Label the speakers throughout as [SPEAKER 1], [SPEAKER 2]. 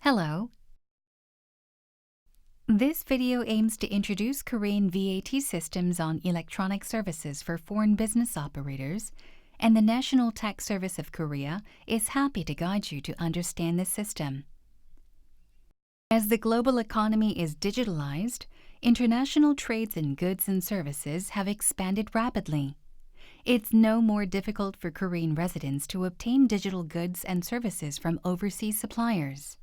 [SPEAKER 1] Hello. This video aims to introduce Korean VAT systems on electronic services for foreign business operators, and the National Tax Service of Korea is happy to guide you to understand this system. As the global economy is digitalized, international trades in goods and services have expanded rapidly. It's no more difficult for Korean residents to obtain digital goods and services from overseas suppliers.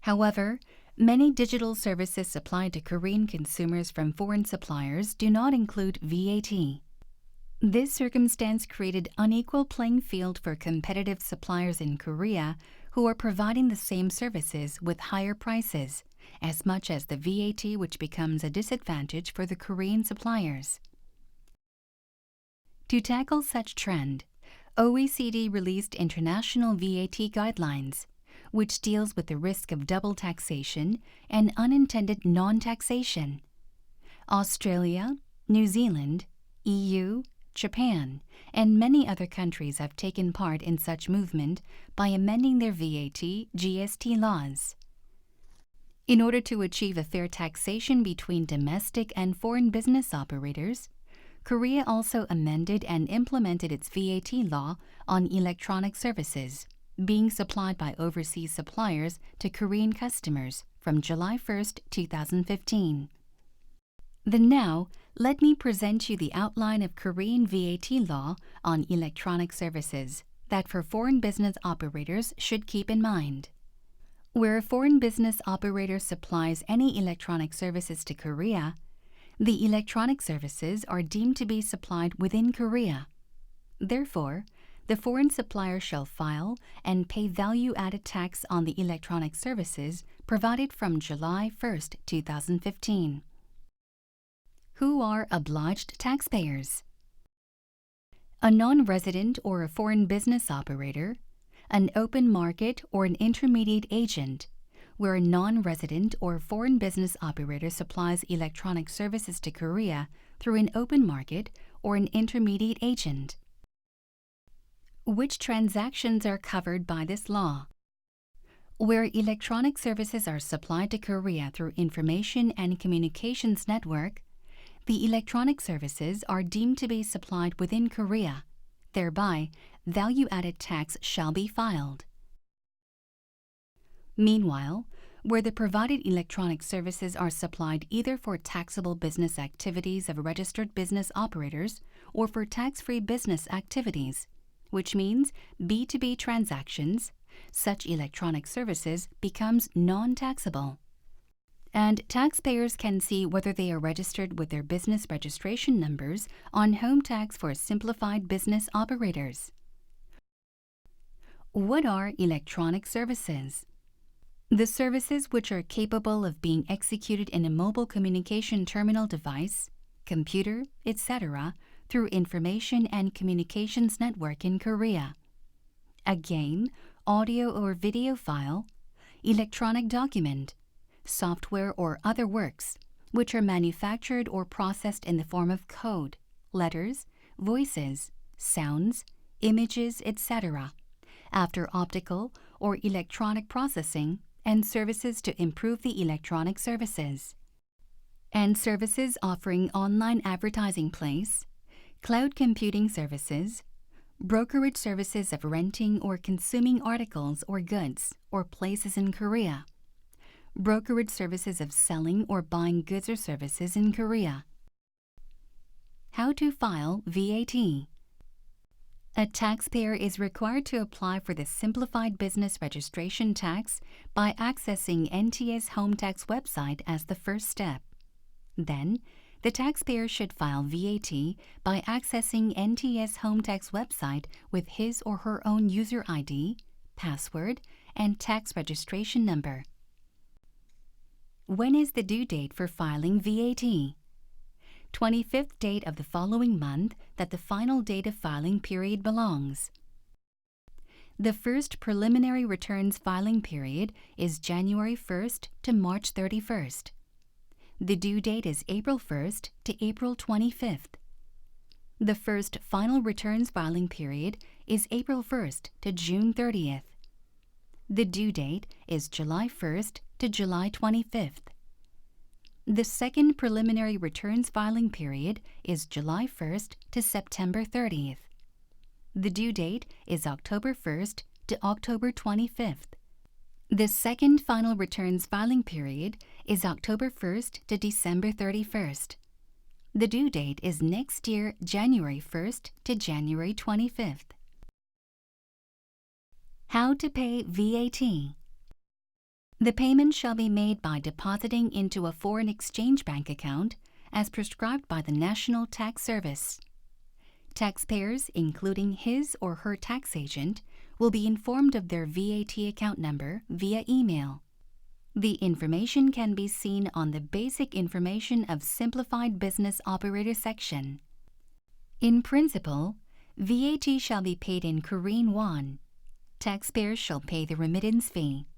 [SPEAKER 1] However, many digital services supplied to Korean consumers from foreign suppliers do not include VAT. This circumstance created unequal playing field for competitive suppliers in Korea who are providing the same services with higher prices, as much as the VAT, which becomes a disadvantage for the Korean suppliers. To tackle such trend, OECD released international VAT guidelines, which deals with the risk of double taxation and unintended non-taxation. Australia, New Zealand, EU, Japan, and many other countries have taken part in such movement by amending their VAT, GST laws. In order to achieve a fair taxation between domestic and foreign business operators, Korea also amended and implemented its VAT law on electronic services being supplied by overseas suppliers to Korean customers from July 1, 2015. Now, let me present you the outline of Korean VAT law on electronic services that for foreign business operators should keep in mind. Where a foreign business operator supplies any electronic services to Korea, the electronic services are deemed to be supplied within Korea. Therefore, the foreign supplier shall file and pay value-added tax on the electronic services provided from July 1, 2015. Who are obliged taxpayers? A non-resident or a foreign business operator, an open market or an intermediate agent, where a non-resident or foreign business operator supplies electronic services to Korea through an open market or an intermediate agent. Which transactions are covered by this law? Where electronic services are supplied to Korea through Information and Communications Network, the electronic services are deemed to be supplied within Korea. Thereby, value-added tax shall be filed. Meanwhile, where the provided electronic services are supplied either for taxable business activities of registered business operators or for tax-free business activities, which means B2B transactions, such electronic services becomes non-taxable. And taxpayers can see whether they are registered with their business registration numbers on Home Tax for simplified business operators. What are electronic services? The services which are capable of being executed in a mobile communication terminal device, computer, etc., through Information and Communications Network in Korea. A game, audio or video file, electronic document, software or other works, which are manufactured or processed in the form of code, letters, voices, sounds, images, etc., after optical or electronic processing, and services to improve the electronic services. And services offering online advertising place, cloud computing services, brokerage services of renting or consuming articles or goods or places in Korea, brokerage services of selling or buying goods or services in Korea. How to file VAT? A taxpayer is required to apply for the Simplified Business Registration Tax by accessing NTS Home Tax website as the first step. Then, the taxpayer should file VAT by accessing NTS Home Tax website with his or her own user ID, password, and tax registration number. When is the due date for filing VAT? 25th date of the following month that the final date of filing period belongs. The first preliminary returns filing period is January 1st to March 31st. The due date is April 1st to April 25th. The first final returns filing period is April 1st to June 30th. The due date is July 1st to July 25th. The second preliminary returns filing period is July 1st to September 30th. The due date is October 1st to October 25th. The second final returns filing period is October 1st to December 31st. The due date is next year, January 1st to January 25th. How to pay VAT. The payment shall be made by depositing into a foreign exchange bank account as prescribed by the National Tax Service. Taxpayers, including his or her tax agent, will be informed of their VAT account number via email. The information can be seen on the Basic Information of Simplified Business Operator section. In principle, VAT shall be paid in Korean won. Taxpayers shall pay the remittance fee.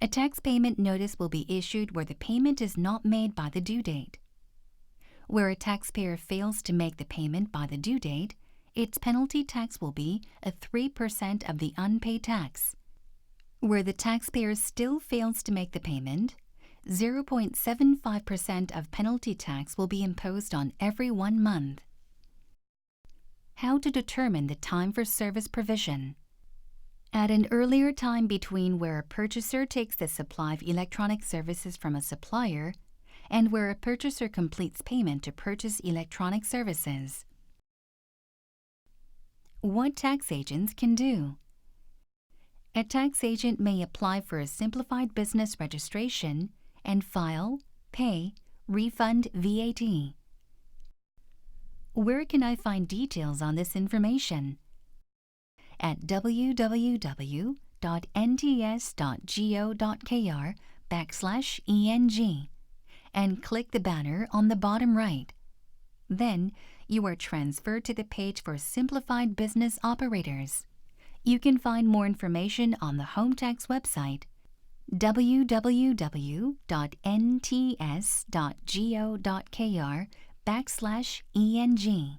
[SPEAKER 1] A tax payment notice will be issued where the payment is not made by the due date. Where a taxpayer fails to make the payment by the due date, its penalty tax will be 3% of the unpaid tax. Where the taxpayer still fails to make the payment, 0.75% of penalty tax will be imposed on every 1 month. How to determine the time for service provision. At an earlier time between where a purchaser takes the supply of electronic services from a supplier and where a purchaser completes payment to purchase electronic services. What tax agents can do. A tax agent may apply for a simplified business registration and file, pay, refund VAT. Where can I find details on this information? At www.nts.go.kr/ENG and click the banner on the bottom right. Then, you are transferred to the page for Simplified Business Operators. You can find more information on the HomeTax website, www.nts.go.kr/ENG.